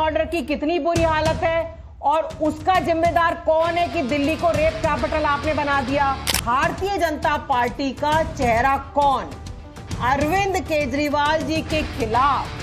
Order की कितनी बुरी हालत है और उसका जिम्मेदार कौन है कि दिल्ली को रेप कैपिटल आपने बना दिया। भारतीय जनता पार्टी का चेहरा कौन? अरविंद केजरीवाल जी के खिलाफ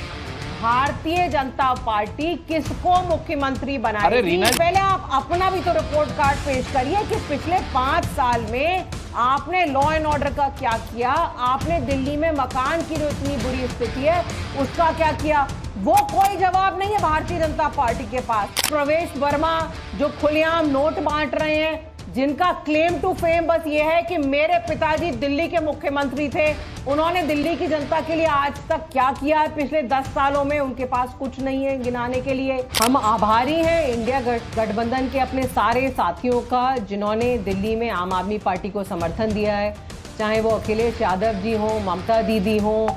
भारतीय जनता पार्टी किसको मुख्यमंत्री बनाएगी? पहले आप अपना भी तो रिपोर्ट कार्ड पेश करिए कि पिछले 5 साल में आपने लॉ एंड ऑर्डर का क्या किया, आपने दिल्ली में मकान की जो इतनी बुरी स्थिति है उसका क्या किया। वो कोई जवाब नहीं है भारतीय जनता पार्टी के पास। प्रवेश वर्मा जो खुलेआम नोट बांट रहे हैं, जिनका क्लेम टू फेम बस ये है कि मेरे पिताजी दिल्ली के मुख्यमंत्री थे, उन्होंने दिल्ली की जनता के लिए आज तक क्या किया है पिछले 10 सालों में, उनके पास कुछ नहीं है गिनाने के लिए। हम आभारी हैं इंडिया गठबंधन के अपने सारे साथियों का जिन्होंने दिल्ली में आम आदमी पार्टी को समर्थन दिया है, चाहे वो अखिलेश यादव जी हों, ममता दीदी हों,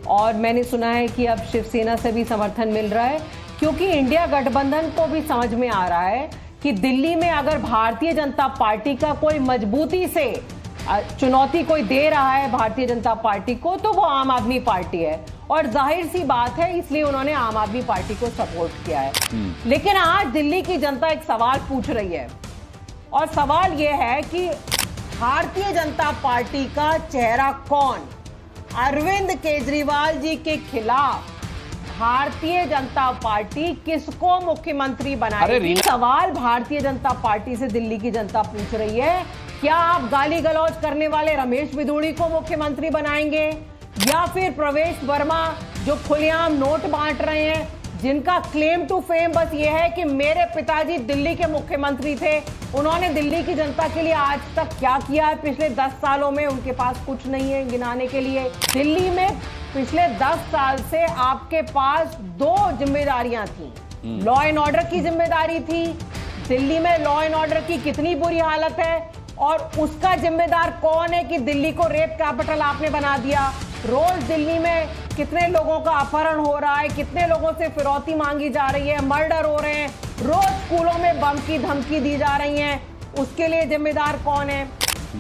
और मैंने सुना है कि अब शिवसेना से भी समर्थन मिल रहा है, क्योंकि इंडिया गठबंधन को भी समझ में आ रहा है कि दिल्ली में अगर भारतीय जनता पार्टी का कोई मजबूती से चुनौती कोई दे रहा है भारतीय जनता पार्टी को, तो वो आम आदमी पार्टी है। और जाहिर सी बात है इसलिए उन्होंने आम आदमी पार्टी को सपोर्ट किया है। लेकिन आज दिल्ली की जनता एक सवाल पूछ रही है, और सवाल ये है कि भारतीय जनता पार्टी का चेहरा कौन? अरविंद केजरीवाल जी के खिलाफ भारतीय जनता पार्टी किसको मुख्यमंत्री बनाएगी? सवाल भारतीय जनता पार्टी से दिल्ली की जनता पूछ रही है। क्या आप गाली गलौज करने वाले रमेश बिधूड़ी को मुख्यमंत्री बनाएंगे, या फिर प्रवेश वर्मा जो खुलेआम नोट बांट रहे हैं, जिनका क्लेम टू फेम बस ये है कि मेरे पिताजी दिल्ली के मुख्यमंत्री थे, उन्होंने दिल्ली की जनता के लिए आज तक क्या किया है पिछले 10 सालों में, उनके पास कुछ नहीं है गिनाने के लिए। दिल्ली में पिछले 10 साल से आपके पास 2 जिम्मेदारियां थी। लॉ एंड ऑर्डर की जिम्मेदारी थी, दिल्ली में लॉ एंड ऑर्डर की कितनी बुरी हालत है और उसका जिम्मेदार कौन है कि दिल्ली को रेप कैपिटल आपने बना दिया। रोज दिल्ली में कितने लोगों का अपहरण हो रहा है, कितने लोगों से फिरौती मांगी जा रही है, मर्डर हो रहे हैं, रोज स्कूलों में बम की धमकी दी जा रही है, उसके लिए जिम्मेदार कौन है?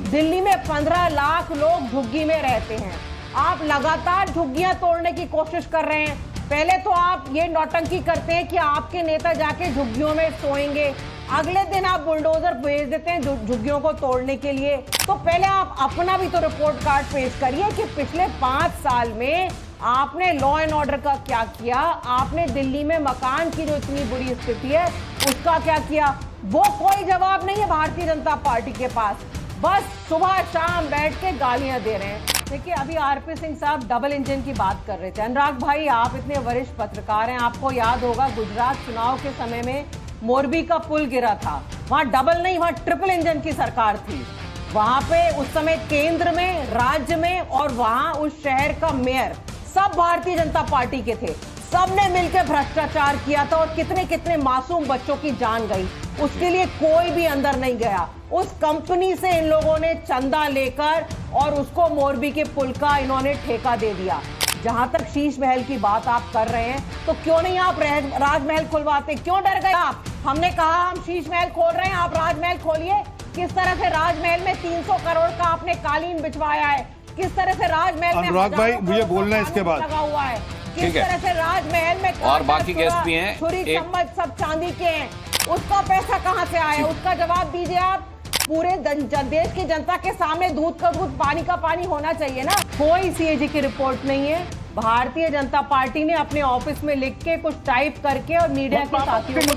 दिल्ली में 15 लाख लोग झुग्गी में रहते हैं, आप लगातार झुग्गियां तोड़ने की कोशिश कर रहे हैं। पहले तो आप ये नौटंकी करते हैं कि आपके नेता जाके झुग्गियों में सोएंगे, अगले दिन आप बुलडोजर भेज देते हैं झुग्गियों को तोड़ने के लिए। तो पहले आप अपना भी तो रिपोर्ट कार्ड पेश करिए कि पिछले 5 साल में आपने लॉ एंड ऑर्डर का क्या किया, आपने दिल्ली में मकान की जो इतनी बुरी स्थिति है उसका क्या किया। वो कोई जवाब नहीं है भारतीय जनता पार्टी के पास, बस सुबह शाम बैठ के गालियां दे रहे हैं। देखिए, अभी आरपी सिंह साहब डबल इंजन की बात कर रहे थे। अनुराग भाई, आप इतने वरिष्ठ पत्रकार हैं, आपको याद होगा गुजरात चुनाव के समय में मोरबी का पुल गिरा था, वहां डबल नहीं वहां ट्रिपल इंजन की सरकार थी। वहां पे उस समय केंद्र में, राज्य में और वहां उस शहर का मेयर सब भारतीय जनता पार्टी के थे। सबने मिलकर भ्रष्टाचार किया था और कितने कितने मासूम बच्चों की जान गई, उसके लिए कोई भी अंदर नहीं गया। उस कंपनी से इन लोगों ने चंदा लेकर और उसको मोरबी के पुल का इन्होंने ठेका दे दिया। जहां तक शीश महल की बात आप कर रहे हैं, तो क्यों नहीं आप राजमहल खुलवाते? क्यों डर गए आप? हमने कहा हम शीश महल खोल रहे हैं, आप राजमहल खोलिए। किस तरह से राजमहल में 300 करोड़ का आपने कालीन बिछवाया है, किस तरह से राजमहल में अनुराग भाई मुझे बोलना है इसके बाद लगा हुआ है, किस तरह से राजमहल में और बाकी गेस्ट भी हैं, छुरी चम्मच सब चांदी के हैं, उसका पैसा कहां से आया, उसका जवाब दीजिए आप। पूरे देश की जनता के सामने दूध का दूध पानी का पानी होना चाहिए ना। कोई सीएजी की रिपोर्ट नहीं है, भारतीय जनता पार्टी ने अपने ऑफिस में लिख के कुछ टाइप करके और मीडिया के साथियों को